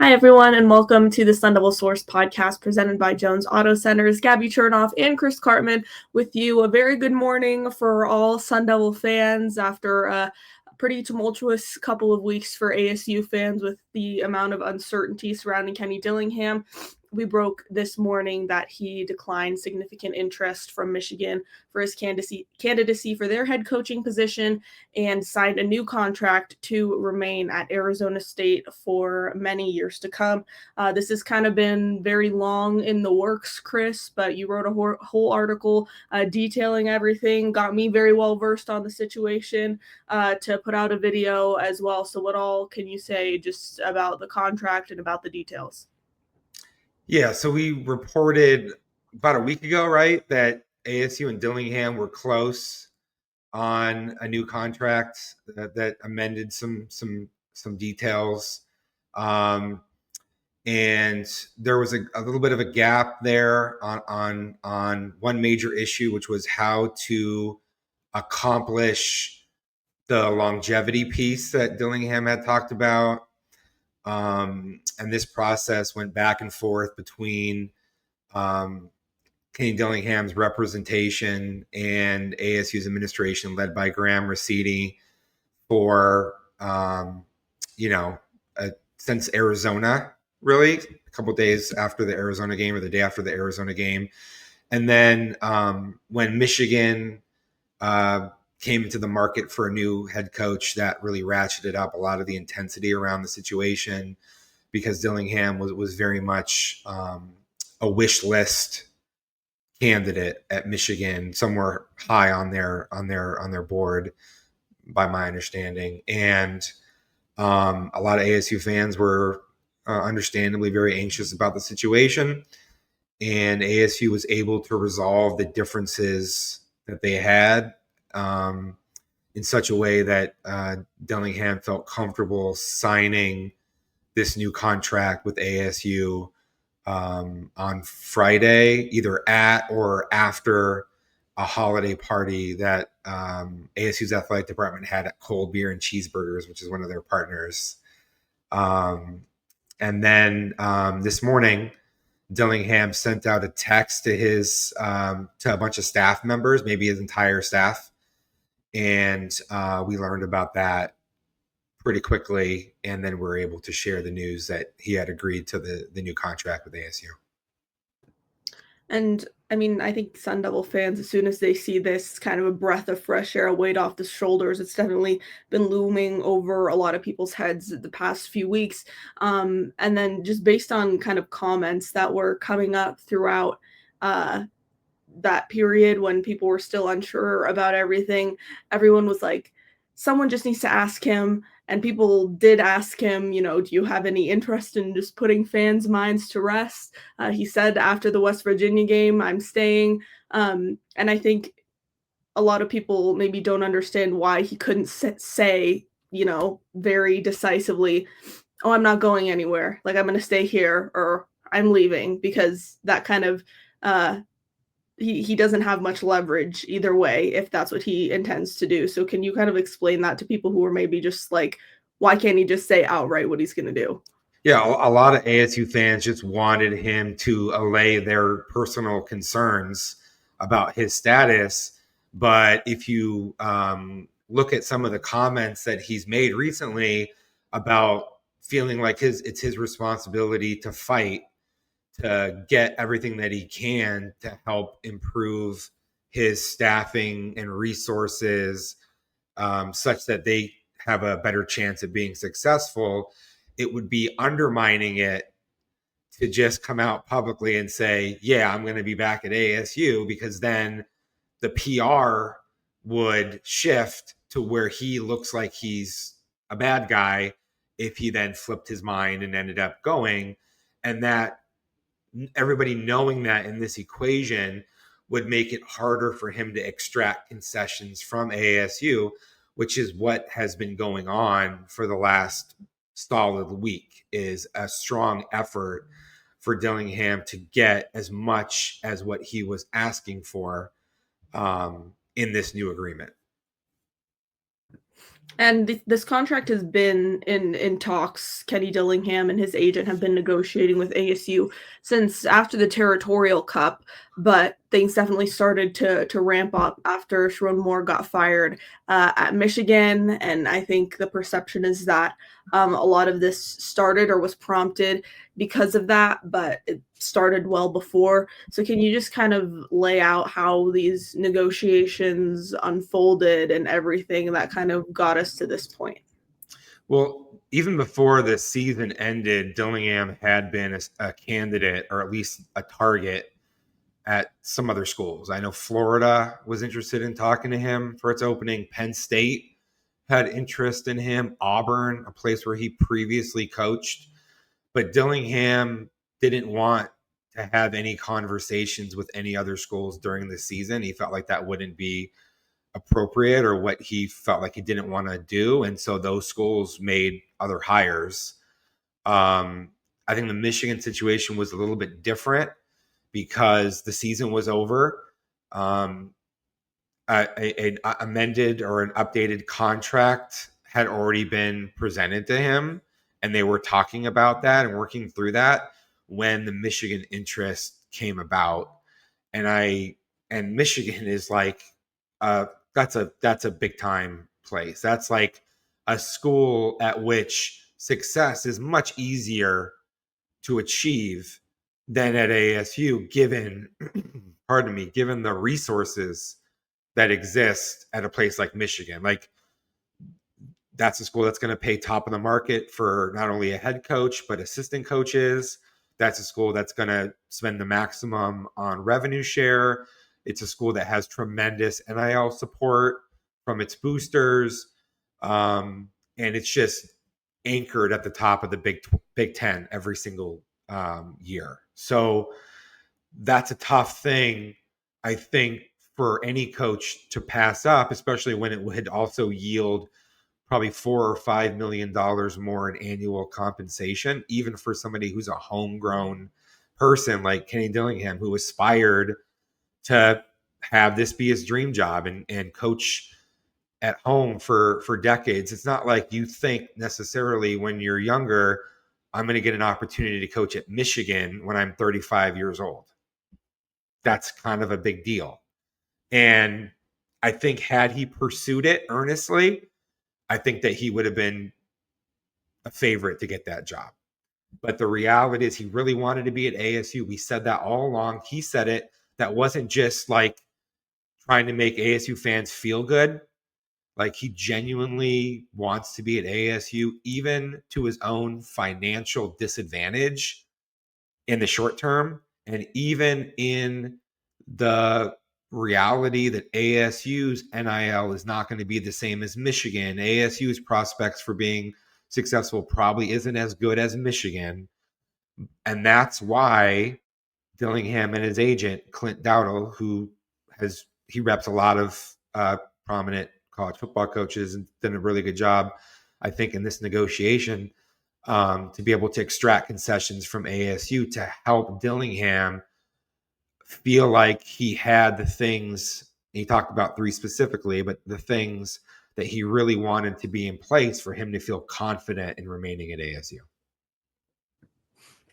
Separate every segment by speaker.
Speaker 1: Hi, everyone, and welcome to the Sun Devil Source podcast presented by Jones Auto Centers. Gabby Chernoff and Chris Cartman with you. A very good morning for all Sun Devil fans after a pretty tumultuous couple of weeks for ASU fans with the amount of uncertainty surrounding Kenny Dillingham. We broke this morning that he declined significant interest from Michigan for his candidacy for their head coaching position and signed a new contract to remain at Arizona State for many years to come. This has kind of been very long in the works, Chris, but you wrote a whole article detailing everything, got me very well versed on the situation to put out a video as well. So what all can you say just about the contract and about the details?
Speaker 2: Yeah, so we reported about a week ago, right, that ASU and Dillingham were close on a new contract that amended some details, and there was a little bit of a gap there on one major issue, which was how to accomplish the longevity piece that Dillingham had talked about. And this process went back and forth between Kenny Dillingham's representation and ASU's administration, led by Graham Rossetti, for since Arizona, really, a couple days after the Arizona game or the day after the Arizona game, and then when Michigan came into the market for a new head coach, that really ratcheted up a lot of the intensity around the situation, because Dillingham was very much a wish list candidate at Michigan, somewhere high on their board, by my understanding. And a lot of ASU fans were understandably very anxious about the situation. And ASU was able to resolve the differences that they had in such a way that Dillingham felt comfortable signing this new contract with ASU on Friday, either at or after a holiday party that ASU's athletic department had at Cold Beer and Cheeseburgers, which is one of their partners. And then this morning, Dillingham sent out a text to to a bunch of staff members, maybe his entire staff, and we learned about that pretty quickly, and then we're able to share the news that he had agreed to the new contract with ASU.
Speaker 1: And I mean, I think Sun Devil fans, as soon as they see this, kind of a breath of fresh air, a weight off the shoulders. It's definitely been looming over a lot of people's heads the past few weeks. And then just based on kind of comments that were coming up throughout that period when people were still unsure about everything, everyone was like, someone just needs to ask him. And people did ask him, do you have any interest in just putting fans' minds to rest? He said after the West Virginia game, I'm staying. And I think a lot of people maybe don't understand why he couldn't say, very decisively, oh, I'm not going anywhere. Like, I'm going to stay here or I'm leaving, because that kind of, he doesn't have much leverage either way if that's what he intends to do. So can you kind of explain that to people who are maybe just like, why can't he just say outright what he's going to do?
Speaker 2: Yeah, a lot of ASU fans just wanted him to allay their personal concerns about his status. But if you look at some of the comments that he's made recently about feeling like it's his responsibility to fight to get everything that he can to help improve his staffing and resources, such that they have a better chance of being successful, it would be undermining it to just come out publicly and say, yeah, I'm going to be back at ASU, because then the PR would shift to where he looks like he's a bad guy if he then flipped his mind and ended up going. And that, everybody knowing that in this equation, would make it harder for him to extract concessions from ASU, which is what has been going on for the last solid week, is a strong effort for Dillingham to get as much as what he was asking for in this new agreement.
Speaker 1: And this contract has been in talks. Kenny Dillingham and his agent have been negotiating with ASU since after the Territorial Cup, but things definitely started to ramp up after Sharon Moore got fired at Michigan. And I think the perception is that a lot of this started or was prompted because of that, but it started well before. So can you just kind of lay out how these negotiations unfolded and everything that kind of got us to this point?
Speaker 2: Well, even before the season ended, Dillingham had been a candidate or at least a target at some other schools. I know Florida was interested in talking to him for its opening. Penn State had interest in him. Auburn, a place where he previously coached. But Dillingham didn't want to have any conversations with any other schools during the season. He felt like that wouldn't be appropriate or what he felt like he didn't want to do. And so those schools made other hires. I think the Michigan situation was a little bit different because the season was over. An amended or an updated contract had already been presented to him, and they were talking about that and working through that when the Michigan interest came about. And Michigan is like that's a big time place. That's like a school at which success is much easier to achieve than at ASU, given pardon me, given the resources that exist at a place like Michigan. Like, that's a school that's going to pay top of the market for not only a head coach but assistant coaches. That's a school that's going to spend the maximum on revenue share. It's a school that has tremendous NIL support from its boosters, and it's just anchored at the top of the Big Ten every single year. So that's a tough thing, I think, for any coach to pass up, especially when it would also yield probably $4 or $5 million more in annual compensation, even for somebody who's a homegrown person like Kenny Dillingham, who aspired to have this be his dream job and coach at home for decades. It's not like you think necessarily when you're younger, I'm going to get an opportunity to coach at Michigan when I'm 35 years old. That's kind of a big deal. And I think had he pursued it earnestly, I think that he would have been a favorite to get that job. But the reality is he really wanted to be at ASU. We said that all along. He said it. That wasn't just like trying to make ASU fans feel good. Like, he genuinely wants to be at ASU, even to his own financial disadvantage in the short term, and even in the reality that ASU's NIL is not going to be the same as Michigan. ASU's prospects for being successful probably isn't as good as Michigan. And that's why Dillingham and his agent, Clint Dowdle, he reps a lot of prominent college football coaches and done a really good job, I think, in this negotiation, to be able to extract concessions from ASU to help Dillingham feel like he had the things. He talked about 3 specifically, but the things that he really wanted to be in place for him to feel confident in remaining at ASU.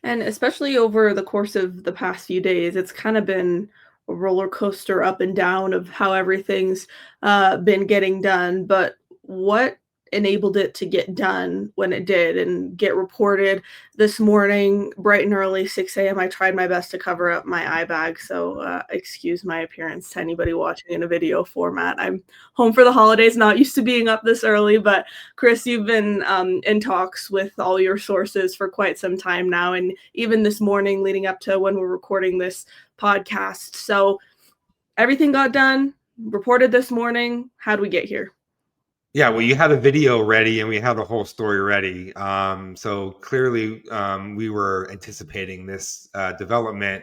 Speaker 1: And especially over the course of the past few days, it's kind of been a roller coaster up and down of how everything's been getting done. But what enabled it to get done when it did and get reported this morning, bright and early, 6 a.m.? I tried my best to cover up my eye bag, so excuse my appearance to anybody watching in a video format. I'm home for the holidays, not used to being up this early, but Chris, you've been in talks with all your sources for quite some time now, and even this morning leading up to when we're recording this podcast. So everything got done, reported this morning. How do we get here?
Speaker 2: Yeah, well, you had a video ready and we had the whole story ready. So clearly, we were anticipating this development.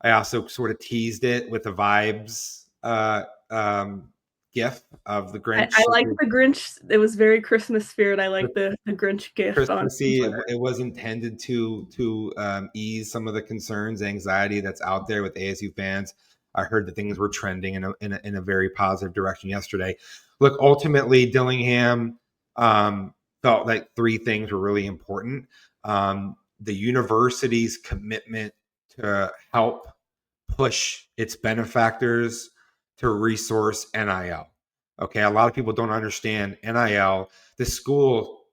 Speaker 2: I also sort of teased it with the vibes gif of the
Speaker 1: I
Speaker 2: Grinch.
Speaker 1: like the Grinch. It was very Christmas spirit. I like the Grinch gif on
Speaker 2: Christmassy.
Speaker 1: Twitter.
Speaker 2: It was intended to ease some of the concerns, anxiety that's out there with ASU fans. I heard that things were trending in a very positive direction yesterday. Look, ultimately, Dillingham felt like three things were really important. The university's commitment to help push its benefactors to resource NIL. Okay, a lot of people don't understand NIL. The school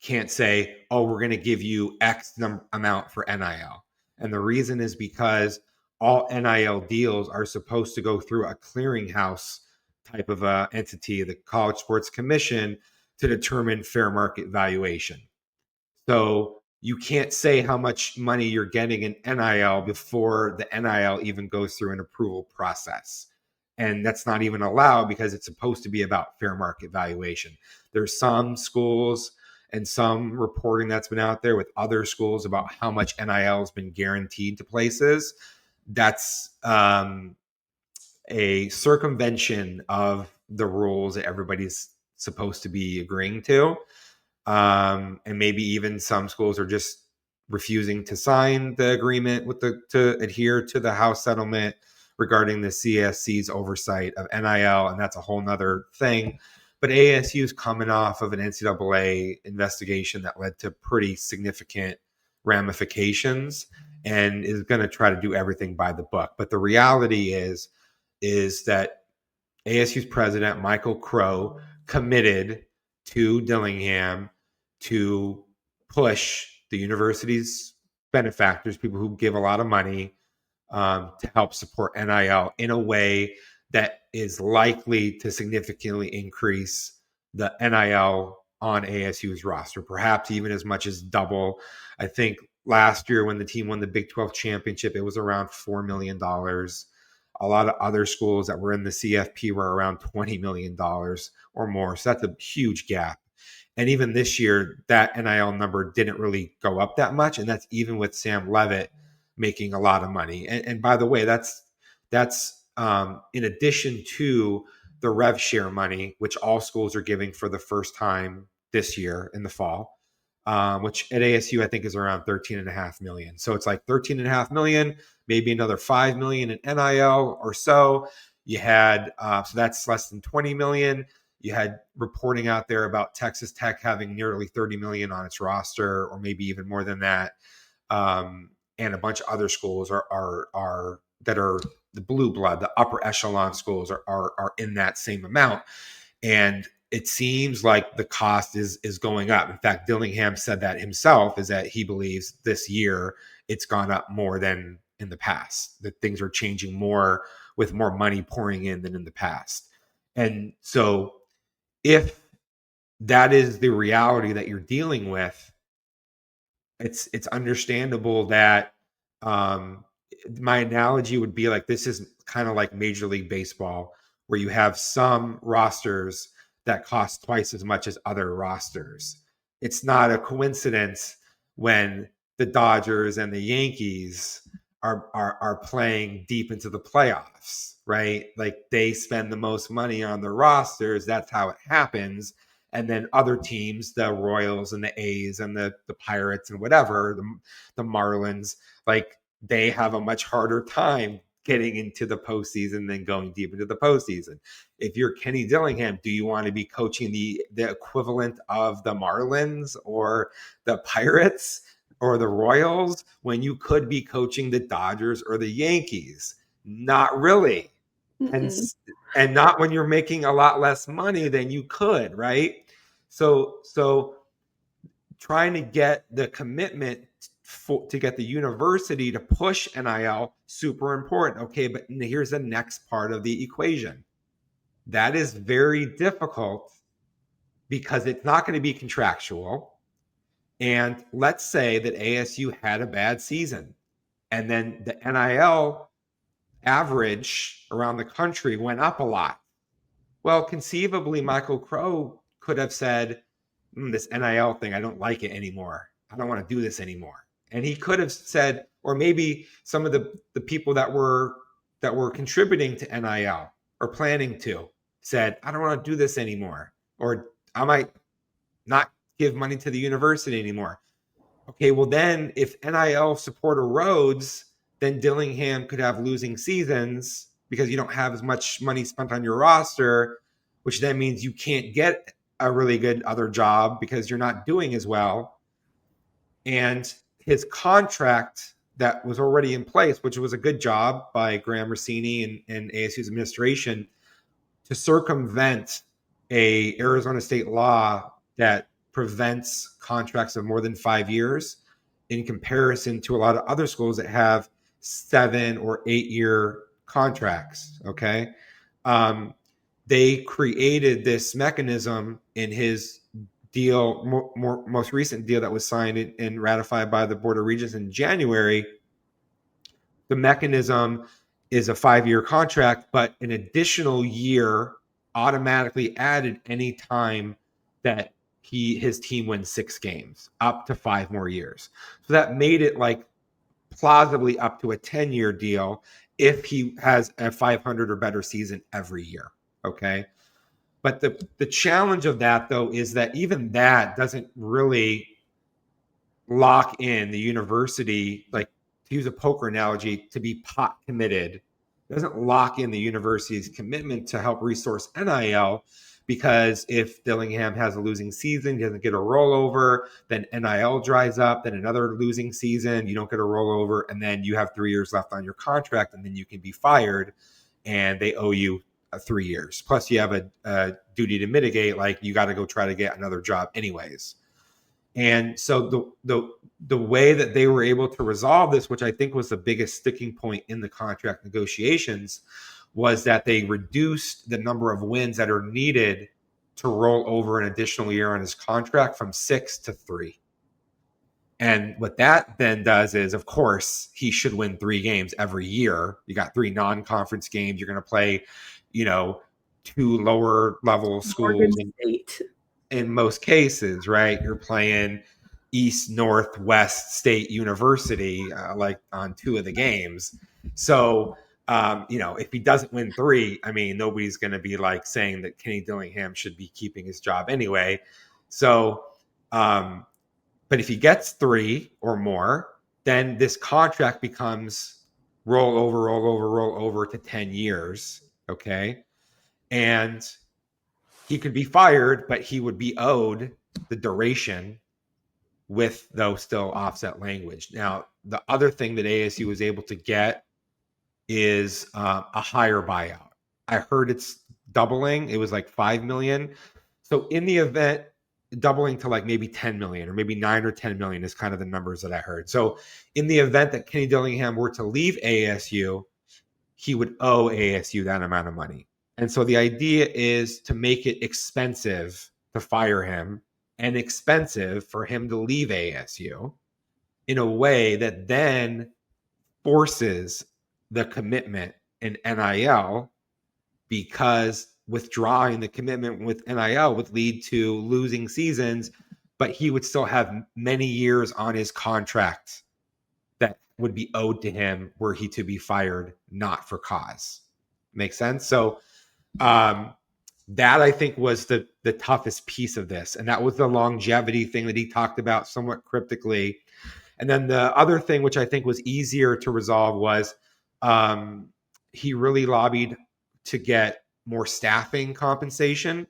Speaker 2: can't say, oh, we're going to give you X amount for NIL. And the reason is because all NIL deals are supposed to go through a clearinghouse type of a entity, the College Sports Commission, to determine fair market valuation. So you can't say how much money you're getting in NIL before the NIL even goes through an approval process. And that's not even allowed because it's supposed to be about fair market valuation. There's some schools and some reporting that's been out there with other schools about how much NIL has been guaranteed to places. That's a circumvention of the rules that everybody's supposed to be agreeing to. And maybe even some schools are just refusing to sign the agreement with to adhere to the House settlement regarding the CSC's oversight of NIL, and that's a whole nother thing. But ASU is coming off of an NCAA investigation that led to pretty significant ramifications and is going to try to do everything by the book. But the reality is that ASU's president, Michael Crow, committed to Dillingham to push the university's benefactors, people who give a lot of money, to help support NIL in a way that is likely to significantly increase the NIL on ASU's roster, perhaps even as much as double. I think last year when the team won the Big 12 championship, it was around $4 million. A lot of other schools that were in the CFP were around $20 million or more. So that's a huge gap. And even this year, that NIL number didn't really go up that much. And that's even with Sam Levitt making a lot of money. And by the way, that's in addition to the rev share money, which all schools are giving for the first time this year in the fall, which at ASU, I think is around 13.5 million. So it's like 13.5 million, maybe another 5 million in NIL or so. You had, so that's less than 20 million. You had reporting out there about Texas Tech having nearly 30 million on its roster, or maybe even more than that. And a bunch of other schools are that are the blue blood, the upper echelon schools are in that same amount. And it seems like the cost is going up. In fact, Dillingham said that himself, is that he believes this year it's gone up more than in the past, that things are changing more with more money pouring in than in the past. And so if that is the reality that you're dealing with, it's understandable that my analogy would be like, this is kind of like Major League Baseball, where you have some rosters that cost twice as much as other rosters. It's not a coincidence when the Dodgers and the Yankees are playing deep into the playoffs, right? Like they spend the most money on their rosters. That's how it happens. And then other teams, the Royals and the A's and the Pirates and whatever, the Marlins, like they have a much harder time getting into the postseason than going deep into the postseason. If you're Kenny Dillingham, do you want to be coaching the equivalent of the Marlins or the Pirates or the Royals when you could be coaching the Dodgers or the Yankees? Not really. And
Speaker 1: Mm-mm.
Speaker 2: and not when you're making a lot less money than you could, right? So trying to get the commitment to get the university to push NIL, super important. Okay, but here's the next part of the equation. That is very difficult because it's not going to be contractual. And let's say that ASU had a bad season and then the NIL average around the country went up a lot. Well, conceivably, Michael Crow could have said, this NIL thing, I don't like it anymore. I don't want to do this anymore. And he could have said, or maybe some of the people that were contributing to NIL or planning to said, I don't want to do this anymore. Or I might not give money to the university anymore. Okay, well then if NIL support erodes, then Dillingham could have losing seasons because you don't have as much money spent on your roster, which then means you can't get a really good other job because you're not doing as well. And his contract that was already in place, which was a good job by Graham Rossini and ASU's administration to circumvent a Arizona state law that prevents contracts of more than 5 years in comparison to a lot of other schools that have 7 or 8 year contracts. Okay. They created this mechanism in his deal, most recent deal that was signed and ratified by the Board of Regents in January. The mechanism is a 5 year contract, but an additional year automatically added any time that his team wins 6 games, up to 5 more years. So that made it like plausibly up to a 10-year deal if he has a 500 or better season every year. Okay. But the challenge of that, though, is that even that doesn't really lock in the university, like to use a poker analogy, to be pot committed. It doesn't lock in the university's commitment to help resource NIL, because if Dillingham has a losing season, he doesn't get a rollover, then NIL dries up, then another losing season, you don't get a rollover, and then you have 3 years left on your contract, and then you can be fired, and they owe you 3 years. Plus, you have a duty to mitigate, like you got to go try to get another job anyways. And so the way that they were able to resolve this, which I think was the biggest sticking point in the contract negotiations, was that they reduced the number of wins that are needed to roll over an additional year on his contract from 6 to 3. And what that then does is, of course, he should win 3 games every year. You got 3 non-conference games. You're going to play, 2 lower level schools in most cases, right? You're playing East Northwest State University like on 2 of the games. So, if he doesn't win 3, I mean, nobody's going to be like saying that Kenny Dillingham should be keeping his job anyway. So, but if he gets 3 or more, then this contract becomes roll over to 10 years. Okay. And he could be fired, but he would be owed the duration with, though, still offset language. Now, the other thing that ASU was able to get is a higher buyout. I heard it's doubling. It was like $5 million. So in the event, doubling to like maybe 10 million or maybe 9 or 10 million is kind of the numbers that I heard. So in the event that Kenny Dillingham were to leave ASU, he would owe ASU that amount of money. And so the idea is to make it expensive to fire him and expensive for him to leave ASU in a way that then forces the commitment in NIL, because withdrawing the commitment with NIL would lead to losing seasons, but he would still have many years on his contract that would be owed to him were he to be fired, not for cause. Makes sense? So that I think was the toughest piece of this. And that was the longevity thing that he talked about somewhat cryptically. And then the other thing, which I think was easier to resolve, was he really lobbied to get more staffing compensation.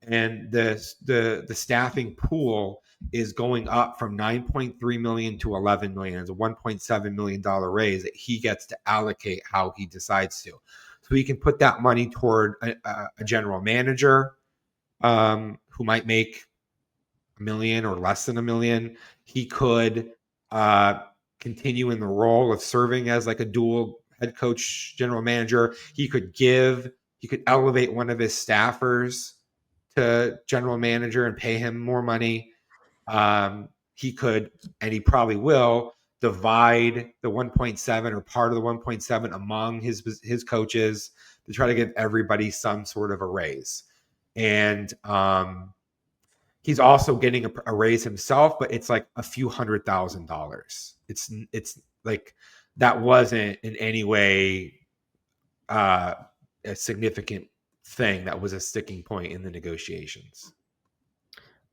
Speaker 2: And the staffing pool is going up from 9.3 million to 11 million. It's a $1.7 million raise that he gets to allocate how he decides to. So he can put that money toward a general manager who might make $1 million or less than $1 million. He could continue in the role of serving as like a dual head coach, general manager. He could elevate one of his staffers to general manager and pay him more money. He could, and he probably will, divide the 1.7 or part of the 1.7 among his coaches to try to give everybody some sort of a raise. And he's also getting a raise himself, but it's like a few $100,000. It's like that wasn't in any way a significant thing that was a sticking point in the negotiations.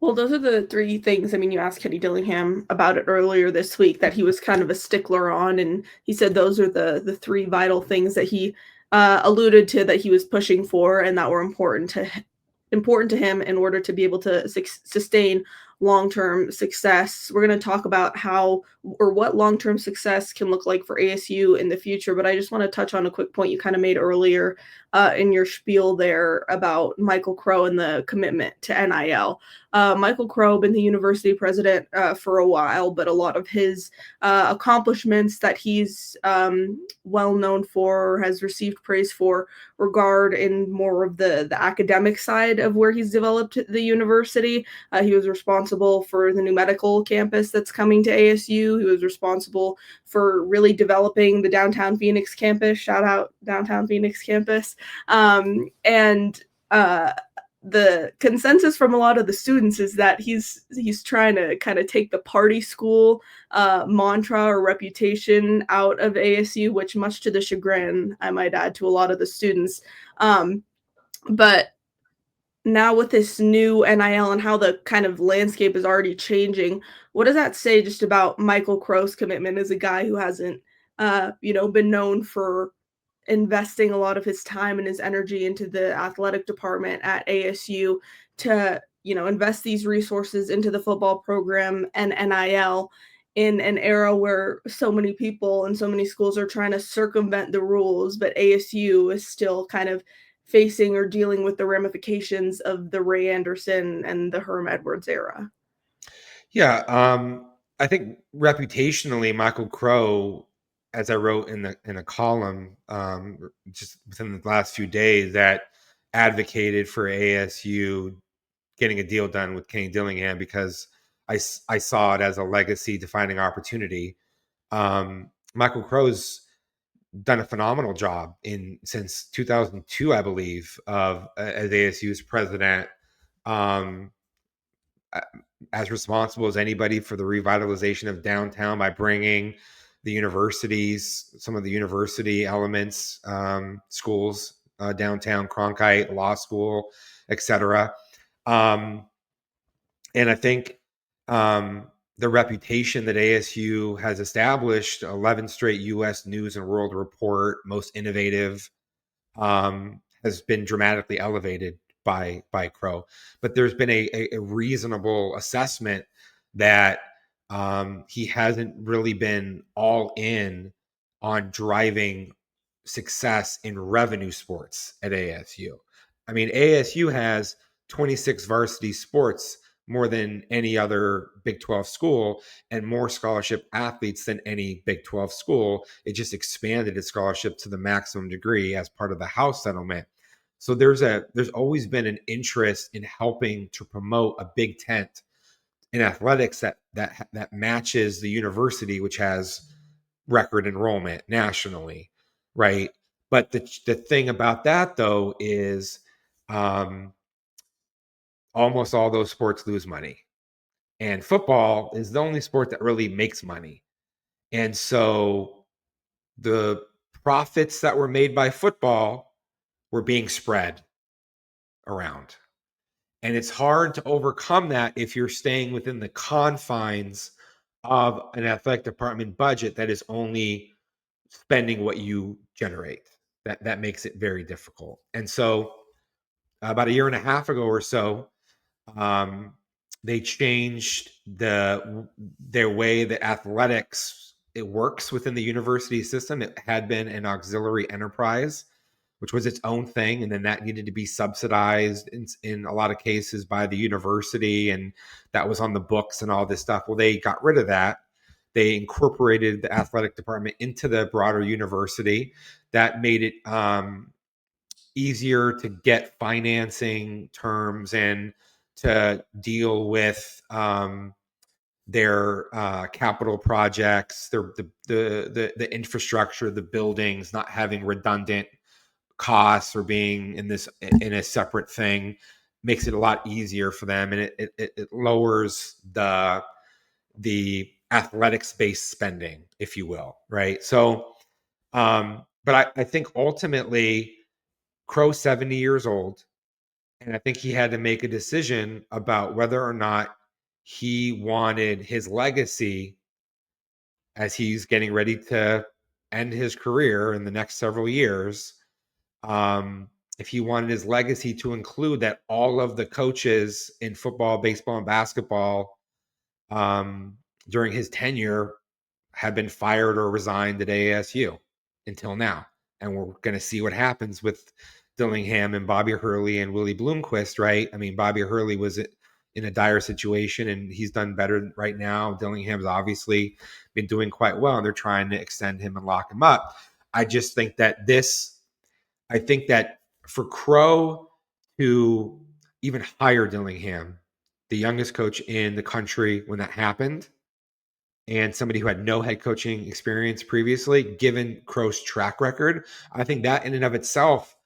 Speaker 1: Well, those are the 3 things. I mean, you asked Kenny Dillingham about it earlier this week that he was kind of a stickler on, and he said those are the 3 vital things that he alluded to that he was pushing for and that were important to important to him in order to be able to sustain long-term success. We're going to talk about how or what long-term success can look like for ASU in the future, but I just want to touch on a quick point you kind of made earlier in your spiel there about Michael Crow and the commitment to NIL. Michael Crow been the university president for a while, but a lot of his accomplishments that he's well known for, has received praise for, regard in more of the academic side of where he's developed the university. He was responsible for the new medical campus that's coming to ASU. He was responsible for really developing the downtown Phoenix campus. Shout out downtown Phoenix campus. And the consensus from a lot of the students is that he's trying to kind of take the party school mantra or reputation out of ASU, which much to the chagrin, I might add, to a lot of the students. But now with this new NIL and how the kind of landscape is already changing, what does that say just about Michael Crow's commitment as a guy who hasn't, been known for investing a lot of his time and his energy into the athletic department at ASU to, invest these resources into the football program and NIL in an era where so many people and so many schools are trying to circumvent the rules, but ASU is still kind of facing or dealing with the ramifications of the Ray Anderson and the Herm Edwards era?
Speaker 2: Yeah, I think reputationally, Michael Crow, as I wrote in a column just within the last few days, that advocated for ASU getting a deal done with Kenny Dillingham because I saw it as a legacy defining opportunity. Michael Crow's done a phenomenal job since 2002, I believe, of as ASU's president. Um, as responsible as anybody for the revitalization of downtown by bringing the universities, some of the university elements, schools, downtown, Cronkite Law School, etc. And I think the reputation that ASU has established, 11 straight U.S. News and World Report, most innovative, has been dramatically elevated by Crow. But there's been a reasonable assessment that he hasn't really been all in on driving success in revenue sports at ASU. I mean, ASU has 26 varsity sports, more than any other Big 12 school, and more scholarship athletes than any Big 12 school. It just expanded its scholarship to the maximum degree as part of the House settlement. So there's always been an interest in helping to promote a big tent in athletics that matches the university, which has record enrollment nationally, right? But the thing about that though is almost all those sports lose money. And football is the only sport that really makes money. And so the profits that were made by football were being spread around. And it's hard to overcome that if you're staying within the confines of an athletic department budget that is only spending what you generate. That makes it very difficult. And so about a year and a half ago or so, they changed their way that athletics it works within the university system. It had been an auxiliary enterprise, which was its own thing, and then that needed to be subsidized in a lot of cases by the university, and that was on the books and all this stuff. Well, they got rid of that. They incorporated the athletic department into the broader university. That made it easier to get financing terms and to deal with their capital projects, the infrastructure, the buildings, not having redundant costs or being in a separate thing makes it a lot easier for them, and it lowers the athletics based spending, if you will, right? So, but I think ultimately Crow's 70 years old, and I think he had to make a decision about whether or not he wanted his legacy as he's getting ready to end his career in the next several years, if he wanted his legacy to include that all of the coaches in football, baseball, and basketball during his tenure have been fired or resigned at ASU until now. And we're going to see what happens with Dillingham and Bobby Hurley and Willie Bloomquist, right? I mean, Bobby Hurley was in a dire situation and he's done better right now. Dillingham's obviously been doing quite well and they're trying to extend him and lock him up. I just think that for Crow to even hire Dillingham, the youngest coach in the country when that happened, and somebody who had no head coaching experience previously, given Crow's track record, I think that in and of itself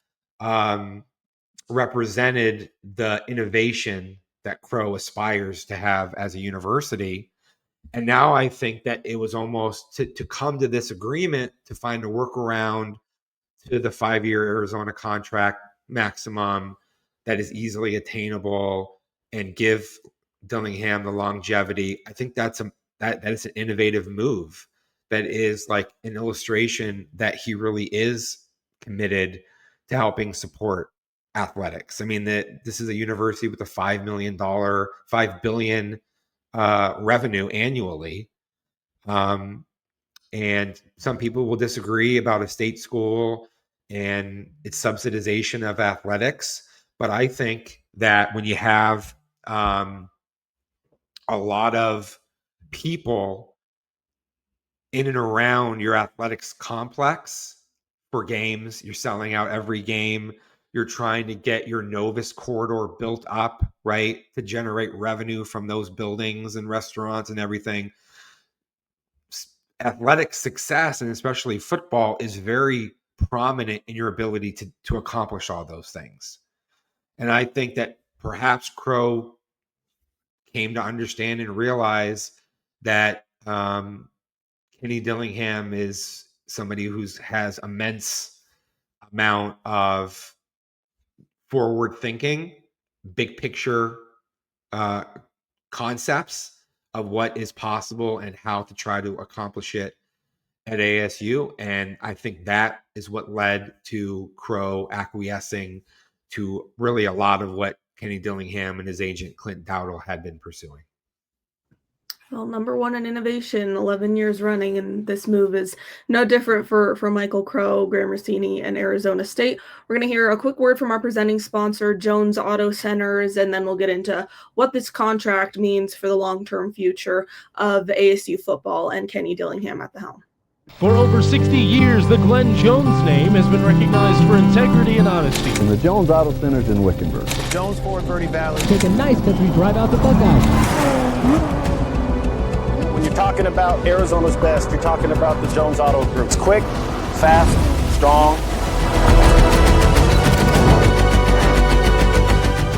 Speaker 2: represented the innovation that Crow aspires to have as a university. And now I think that it was almost to come to this agreement to find a workaround to the 5-year Arizona contract maximum that is easily attainable and give Dillingham the longevity. I think that is an innovative move that is like an illustration that he really is committed to helping support athletics. I mean, that this is a university with a $5 billion revenue annually. And some people will disagree about a state school and its subsidization of athletics. But I think that when you have a lot of people in and around your athletics complex for games, you're selling out every game, you're trying to get your Novus corridor built up, right, to generate revenue from those buildings and restaurants and everything. Athletic success, and especially football, is very prominent in your ability to accomplish all those things. And I think that perhaps Crow came to understand and realize that Kenny Dillingham is somebody who has immense amount of forward thinking, big picture concepts of what is possible and how to try to accomplish it at ASU. And I think that is what led to Crow acquiescing to really a lot of what Kenny Dillingham and his agent Clint Dowdle had been pursuing.
Speaker 1: Well, number one in innovation, 11 years running, and this move is no different for Michael Crow, Graham Rossini, and Arizona State. We're going to hear a quick word from our presenting sponsor, Jones Auto Centers, and then we'll get into what this contract means for the long-term future of ASU football and Kenny Dillingham at the helm.
Speaker 3: For over 60 years, the Glenn Jones name has been recognized for integrity and honesty.
Speaker 4: And the Jones Auto Centers in Wickenburg.
Speaker 5: Jones Ford Verde Valley.
Speaker 6: Take a nice country drive out to Buckeye.
Speaker 5: When you're talking about Arizona's best, you're talking about the Jones Auto Group. It's quick, fast, strong.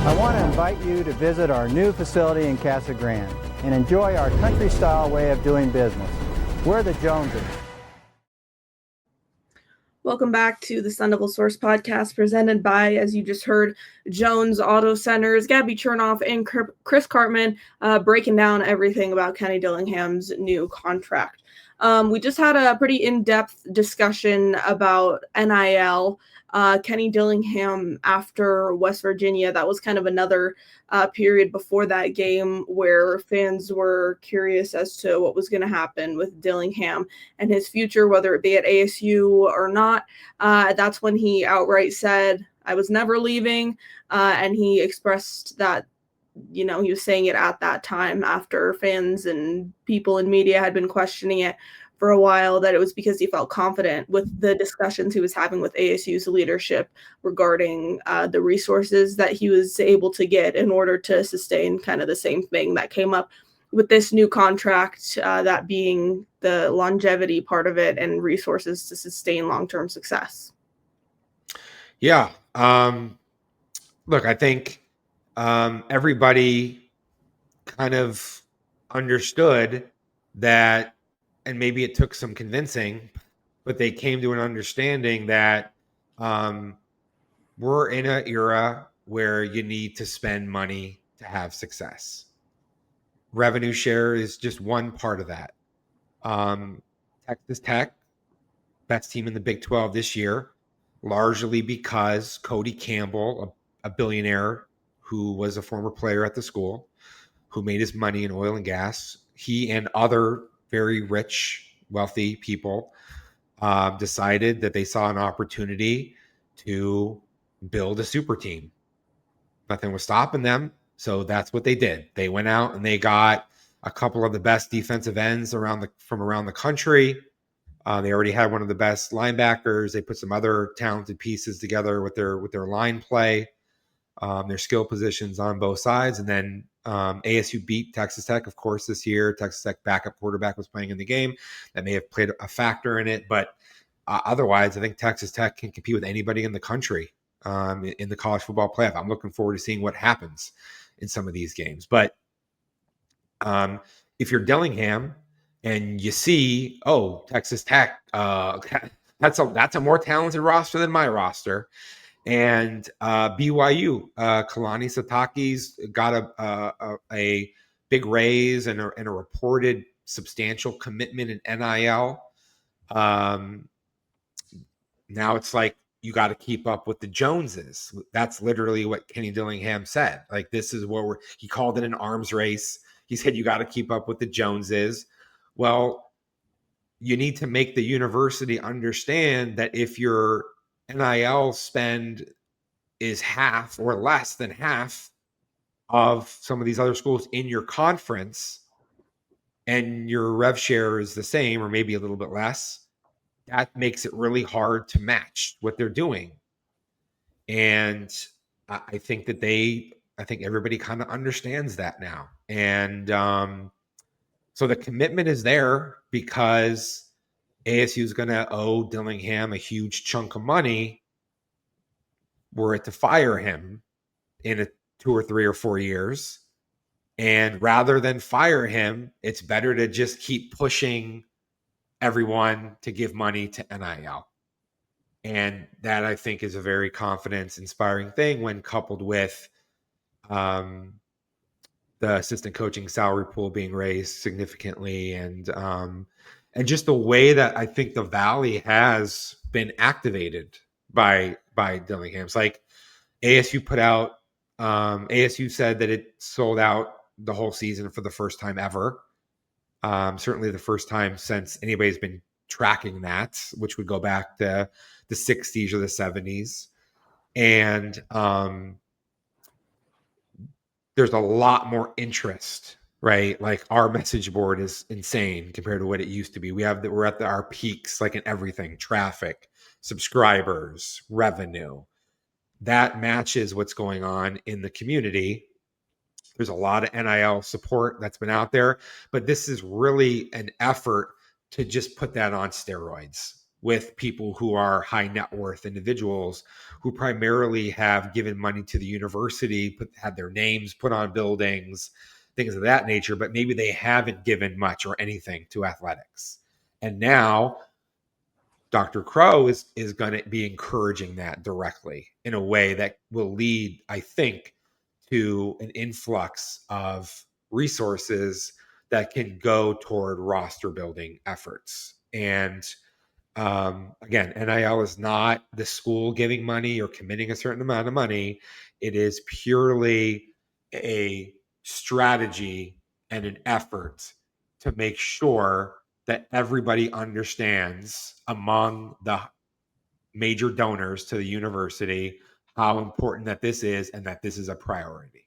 Speaker 7: I want to invite you to visit our new facility in Casa Grande and enjoy our country-style way of doing business. We're the Joneses.
Speaker 1: Welcome back to the Sun Devil Source podcast presented by, as you just heard, Jones Auto Centers, Gabby Chernoff and Chris Cartman breaking down everything about Kenny Dillingham's new contract. We just had a pretty in-depth discussion about NIL. Kenny Dillingham after West Virginia, that was kind of another period before that game where fans were curious as to what was going to happen with Dillingham and his future, whether it be at ASU or not. That's when he outright said, I was never leaving. And he expressed that, he was saying it at that time after fans and people in media had been questioning it for a while, that it was because he felt confident with the discussions he was having with ASU's leadership regarding the resources that he was able to get in order to sustain kind of the same thing that came up with this new contract, that being the longevity part of it and resources to sustain long-term success.
Speaker 2: Yeah. Look, I think everybody kind of understood that, and maybe it took some convincing, but they came to an understanding that we're in an era where you need to spend money to have success. Revenue share is just one part of that. Texas Tech, best team in the Big 12 this year, largely because Cody Campbell, a billionaire who was a former player at the school, who made his money in oil and gas, he and other very rich, wealthy people decided that they saw an opportunity to build a super team. Nothing was stopping them. So that's what they did. They went out and they got a couple of the best defensive ends from around the country. They already had one of the best linebackers. They put some other talented pieces together with their line play, their skill positions on both sides. And then ASU beat Texas Tech, of course, this year. Texas Tech backup quarterback was playing in the game. That may have played a factor in it. But otherwise, I think Texas Tech can compete with anybody in the country in the college football playoff. I'm looking forward to seeing what happens in some of these games. But if you're Dillingham and you see, oh, Texas Tech, that's a more talented roster than my roster. And BYU, Kalani Sitake's got a big raise and a reported substantial commitment in NIL. Now it's like you got to keep up with the Joneses. That's literally what Kenny Dillingham said. Like, this is what he called it an arms race. He said you got to keep up with the Joneses. Well, you need to make the university understand that if your NIL spend is half or less than half of some of these other schools in your conference, and your rev share is the same or maybe a little bit less, that makes it really hard to match what they're doing. And I think everybody kind of understands that now. And so the commitment is there because ASU is going to owe Dillingham a huge chunk of money were it to fire him in 2 or 3 or 4 years. And rather than fire him, it's better to just keep pushing everyone to give money to NIL. And that, I think, is a very confidence-inspiring thing when coupled with the assistant coaching salary pool being raised significantly, and just the way that I think the Valley has been activated by Dillingham. It's like ASU put out, ASU said that it sold out the whole season for the first time ever. Certainly the first time since anybody's been tracking that, which would go back to the 60s or the 70s. And there's a lot more interest, right? Like, our message board is insane compared to what it used to be. We're at our peaks, like in everything: traffic, subscribers, revenue. That matches what's going on in the community. There's a lot of NIL support that's been out there, but this is really an effort to just put that on steroids with people who are high net worth individuals who primarily have given money to the university, had their names put on buildings, things of that nature, but maybe they haven't given much or anything to athletics. And now Dr. Crow is going to be encouraging that directly in a way that will lead, I think, to an influx of resources that can go toward roster building efforts. And again, NIL is not the school giving money or committing a certain amount of money. It is purely a strategy and an effort to make sure that everybody understands among the major donors to the university how important that this is and that this is a priority.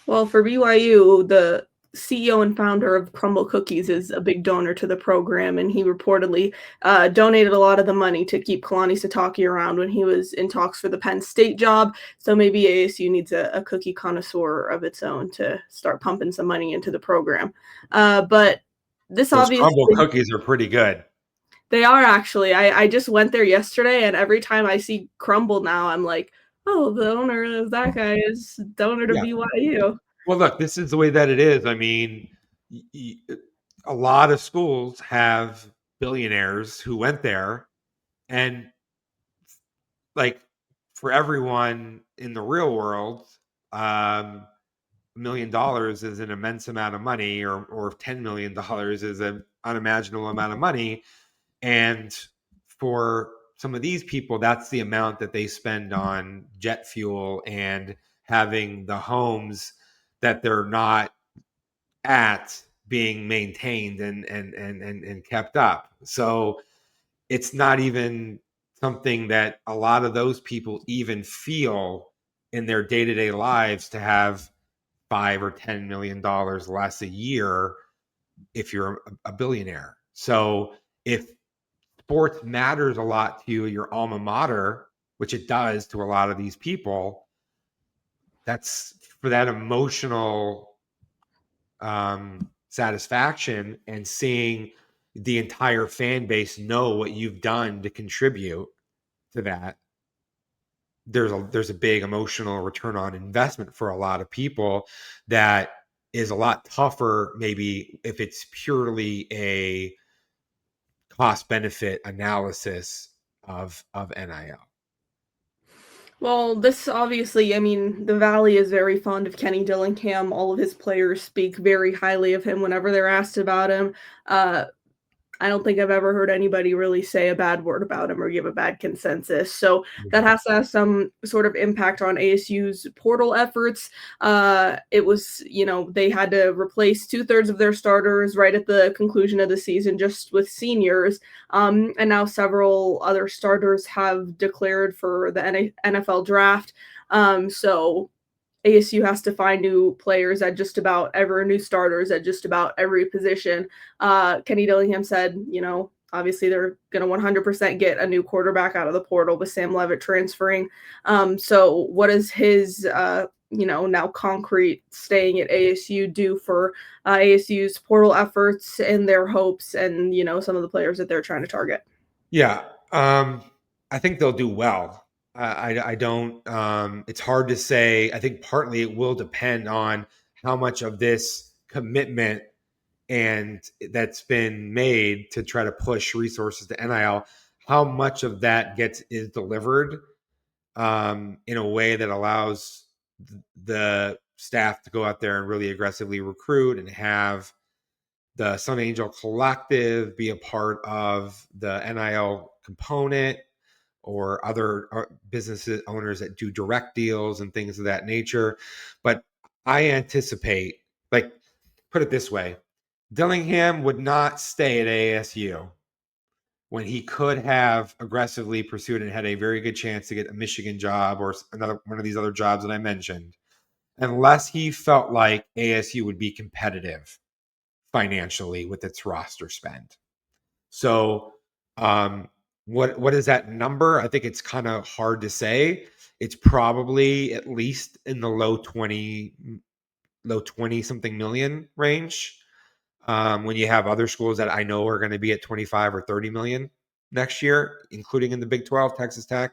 Speaker 1: Well, for BYU, the CEO and founder of Crumble Cookies is a big donor to the program, and he reportedly donated a lot of the money to keep Kalani Sitake around when he was in talks for the Penn State job. So maybe ASU needs a cookie connoisseur of its own to start pumping some money into the program. But this
Speaker 2: Those
Speaker 1: obviously,
Speaker 2: Crumble cookies are pretty good.
Speaker 1: They are actually. I just went there yesterday, and every time I see Crumble now, I'm like, oh, the owner of that guy is donor to BYU.
Speaker 2: Well, look, this is the way that it is. I mean, a lot of schools have billionaires who went there, and like, for everyone in the real world, $1 million is an immense amount of money, or $10 million is an unimaginable amount of money. And for some of these people, that's the amount that they spend on jet fuel and having the homes that they're not at being maintained and kept up. So it's not even something that a lot of those people even feel in their day-to-day lives, to have $5 or $10 million less a year if you're a billionaire. So if sports matters a lot to you, your alma mater, which it does to a lot of these people, that's for that emotional satisfaction and seeing the entire fan base know what you've done to contribute to that. There's a big emotional return on investment for a lot of people that is a lot tougher maybe if it's purely a cost benefit analysis of NIL.
Speaker 1: Well, this obviously, I mean, the Valley is very fond of Kenny Dillingham. All of his players speak very highly of him whenever they're asked about him. I don't think I've ever heard anybody really say a bad word about him or give a bad consensus. So that has to have some sort of impact on ASU's portal efforts. It was, they had to replace 2/3 of their starters right at the conclusion of the season just with seniors. And now several other starters have declared for the NFL draft. So ASU has to find new players at just about new starters at just about every position. Kenny Dillingham said, obviously they're going to 100% get a new quarterback out of the portal with Sam Levitt transferring. So what does his, now concrete staying at ASU do for ASU's portal efforts and their hopes and, some of the players that they're trying to target?
Speaker 2: Yeah. I think they'll do well. I don't, it's hard to say. I think partly it will depend on how much of this commitment and that's been made to try to push resources to NIL, how much of that is delivered in a way that allows the staff to go out there and really aggressively recruit and have the Sun Angel Collective be a part of the NIL component, or other business owners that do direct deals and things of that nature. But I anticipate, put it this way, Dillingham would not stay at ASU when he could have aggressively pursued and had a very good chance to get a Michigan job or another one of these other jobs that I mentioned, unless he felt like ASU would be competitive financially with its roster spend. So, what is that number? I think it's kind of hard to say. It's probably at least in the low 20 something million range. When you have other schools that I know are going to be at 25 or 30 million next year, including in the Big 12, Texas Tech.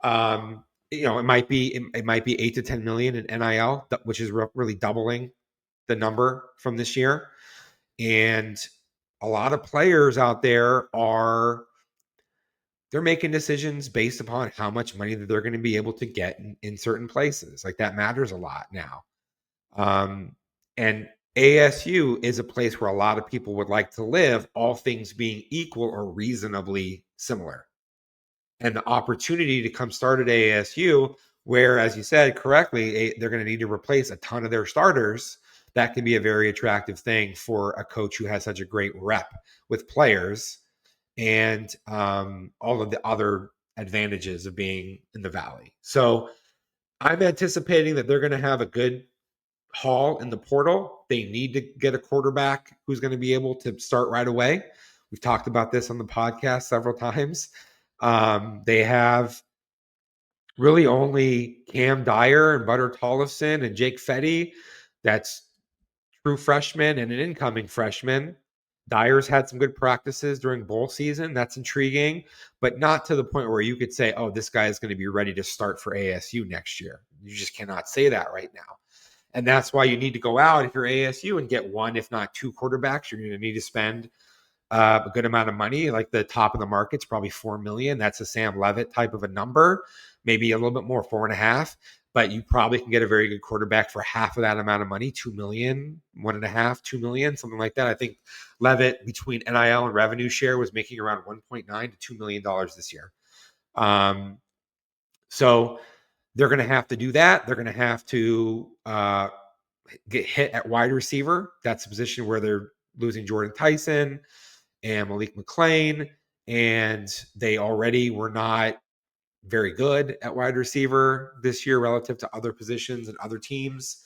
Speaker 2: It might be 8 to 10 million in NIL, which is really doubling the number from this year. And a lot of players out there they're making decisions based upon how much money that they're going to be able to get in certain places. Like, that matters a lot now. And ASU is a place where a lot of people would like to live, all things being equal or reasonably similar. And the opportunity to come start at ASU, where, as you said correctly, they're going to need to replace a ton of their starters, that can be a very attractive thing for a coach who has such a great rep with players and all of the other advantages of being in the Valley. So I'm anticipating that they're going to have a good haul in the portal. They need to get a quarterback who's going to be able to start right away. We've talked about this on the podcast several times. They have really only Cam Dyer and Butter Tollefson and Jake Fetty. That's true freshmen and an incoming freshman. Dyer's had some good practices during bowl season. That's intriguing, but not to the point where you could say, oh, this guy is going to be ready to start for ASU next year. You just cannot say that right now. And that's why you need to go out if you're ASU and get one, if not two quarterbacks. You're going to need to spend a good amount of money. Like, the top of the market's probably $4 million. That's a Sam Levitt type of a number, maybe a little bit more, 4.5. but you probably can get a very good quarterback for half of that amount of money, 2 million, 1.5, 2 million, something like that. I think Levitt between NIL and revenue share was making around 1.9 to $2 million this year. So they're going to have to do that. They're going to have to get hit at wide receiver. That's a position where they're losing Jordan Tyson and Malik McClain, and they already were not very good at wide receiver this year relative to other positions and other teams.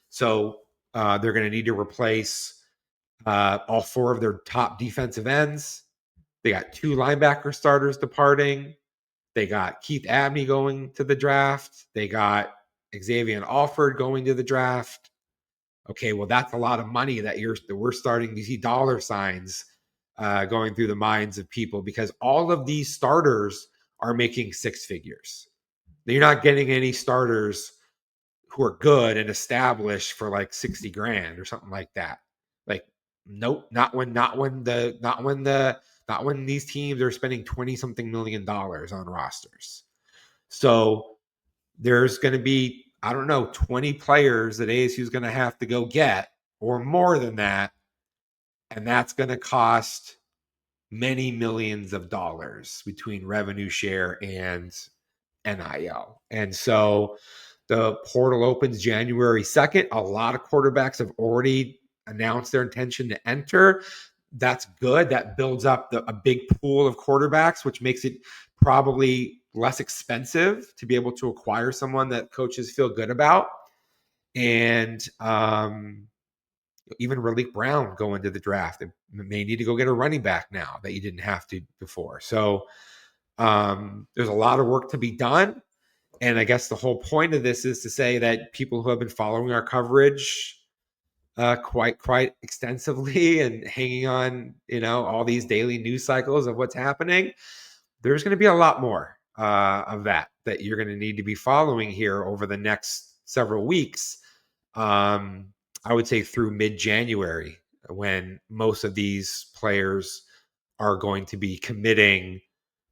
Speaker 2: So they're going to need to replace all 4 of their top defensive ends. They got 2 linebacker starters departing. They got Keith Abney going to the draft. They got Xavier Alford going to the draft. Okay, well, that's a lot of money that we're starting to see dollar signs going through the minds of people, because all of these starters are making 6 figures. You're not getting any starters who are good and established for like 60 grand or something like that. Like, nope, not when these teams are spending 20 something million dollars on rosters. So there's going to be, I don't know, 20 players that ASU is going to have to go get, or more than that. And that's going to cost many millions of dollars between revenue share and NIL. And so the portal opens January 2nd. A lot of quarterbacks have already announced their intention to enter. That's good. That builds up a big pool of quarterbacks, which makes it probably less expensive to be able to acquire someone that coaches feel good about. And even Raleek Brown going to the draft. They may need to go get a running back now that you didn't have to before. So there's a lot of work to be done. And I guess the whole point of this is to say that people who have been following our coverage quite extensively and hanging on, all these daily news cycles of what's happening, there's going to be a lot more of that you're going to need to be following here over the next several weeks. I would say through mid-January, when most of these players are going to be committing,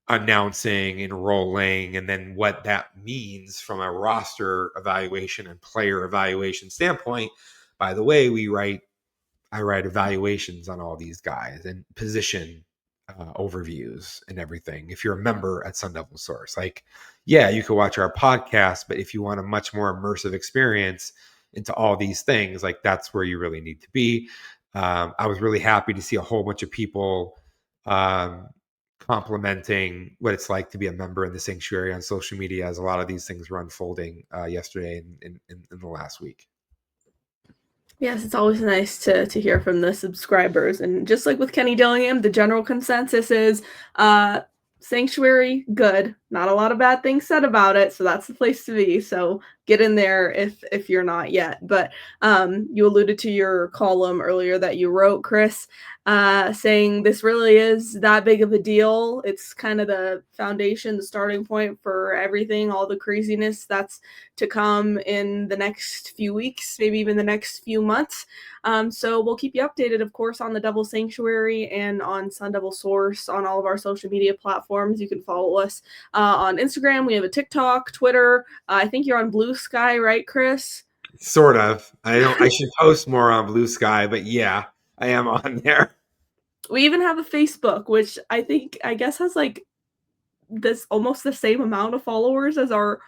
Speaker 2: announcing, enrolling, and then what that means from a roster evaluation and player evaluation standpoint. By the way, I write evaluations on all these guys and position overviews and everything. If you're a member at Sun Devil Source, you can watch our podcast, but if you want a much more immersive experience into all these things, that's where you really need to be. I was really happy to see a whole bunch of people complimenting what it's like to be a member in the sanctuary on social media, as a lot of these things were unfolding yesterday and in the last week.
Speaker 1: Yes, it's always nice to hear from the subscribers. And just like with Kenny Dillingham, the general consensus is sanctuary, good. Not a lot of bad things said about it, so that's the place to be. So get in there if you're not yet. But you alluded to your column earlier that you wrote, Chris, saying this really is that big of a deal. It's kind of the foundation, the starting point for everything, all the craziness that's to come in the next few weeks, maybe even the next few months. So we'll keep you updated, of course, on the Devil Sanctuary and on Sun Devil Source on all of our social media platforms. You can follow us on Instagram. We have a TikTok, Twitter. I think you're on Blue Sky, right, Chris?
Speaker 2: Sort of. I should post more on Blue Sky, but yeah, I am on there.
Speaker 1: We even have a Facebook, which I guess has this almost the same amount of followers as our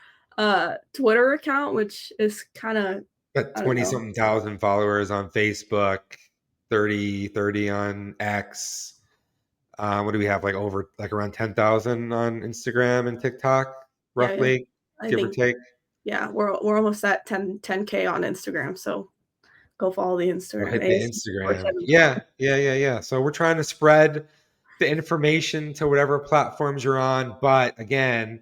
Speaker 1: Twitter account, which is kind of
Speaker 2: got 20-something thousand followers on Facebook, 30 on X. What do we have? Around 10,000 on Instagram and TikTok, roughly, give or take.
Speaker 1: Yeah, we're almost at 10K on Instagram, so go follow the Instagram.
Speaker 2: Hit the Instagram. Yeah. So we're trying to spread the information to whatever platforms you're on. But again,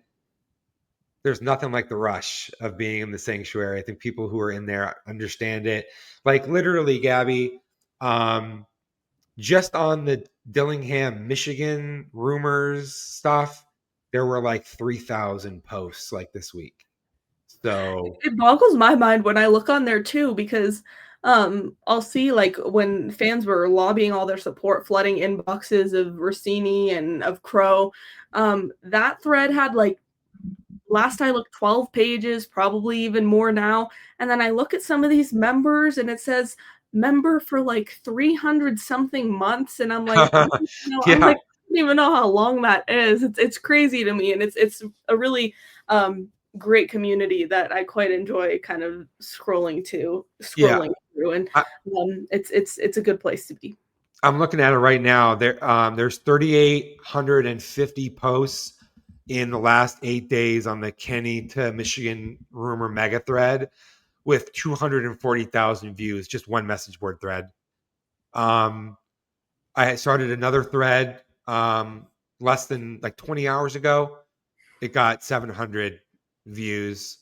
Speaker 2: there's nothing like the rush of being in the sanctuary. I think people who are in there understand it. Literally, Gabby, just on the Dillingham, Michigan rumors stuff, there were 3,000 posts this week. So
Speaker 1: it boggles my mind when I look on there too, because I'll see when fans were lobbying all their support, flooding inboxes of Rossini and of Crow. That thread had last I looked, 12 pages, probably even more now. And then I look at some of these members and it says member for like 300 something months. And I'm like, I'm
Speaker 2: Yeah,
Speaker 1: like, I don't even know how long that is. It's crazy to me. And it's a really great community that I quite enjoy kind of
Speaker 2: yeah.
Speaker 1: scrolling through. And
Speaker 2: I,
Speaker 1: it's a good place to be.
Speaker 2: I'm looking at it right now. There's 3,850 posts in the last 8 days on the Kenny to Michigan rumor mega thread with 240,000 views, just one message board thread. I started another thread less than like 20 hours ago. It got 700 views,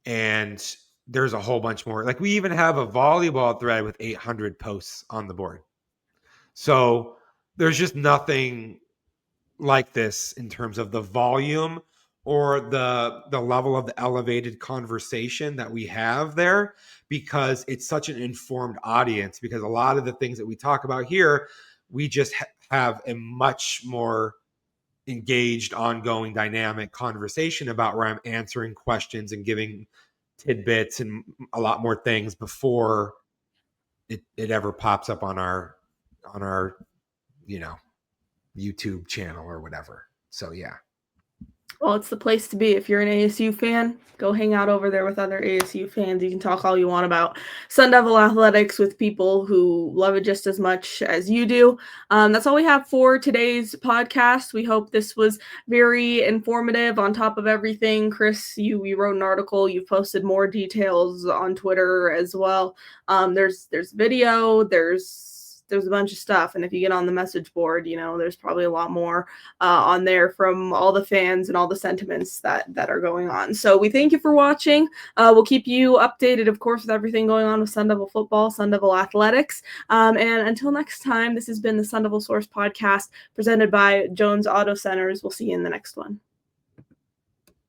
Speaker 2: and there's a whole bunch more. Like we even have a volleyball thread with 800 posts on the board. So there's just nothing like this in terms of the volume or the level of the elevated conversation that we have there, because it's such an informed audience. Because a lot of the things that we talk about here, we just have a much more engaged, ongoing, dynamic conversation about, where I'm answering questions and giving tidbits and a lot more things before it ever pops up on our YouTube channel or whatever. So yeah.
Speaker 1: Well, it's the place to be. If you're an ASU fan, go hang out over there with other ASU fans. You can talk all you want about Sun Devil athletics with people who love it just as much as you do. That's all we have for today's podcast. We hope this was very informative. On top of everything, Chris, you wrote an article. You've posted more details on Twitter as well. There's video. There's a bunch of stuff, and if you get on the message board, there's probably a lot more on there from all the fans and all the sentiments that are going on. So we thank you for watching. We'll keep you updated, of course, with everything going on with Sun Devil football, Sun Devil athletics. And until next time, this has been the Sun Devil Source podcast presented by Jones Auto Centers. We'll see you in the next one.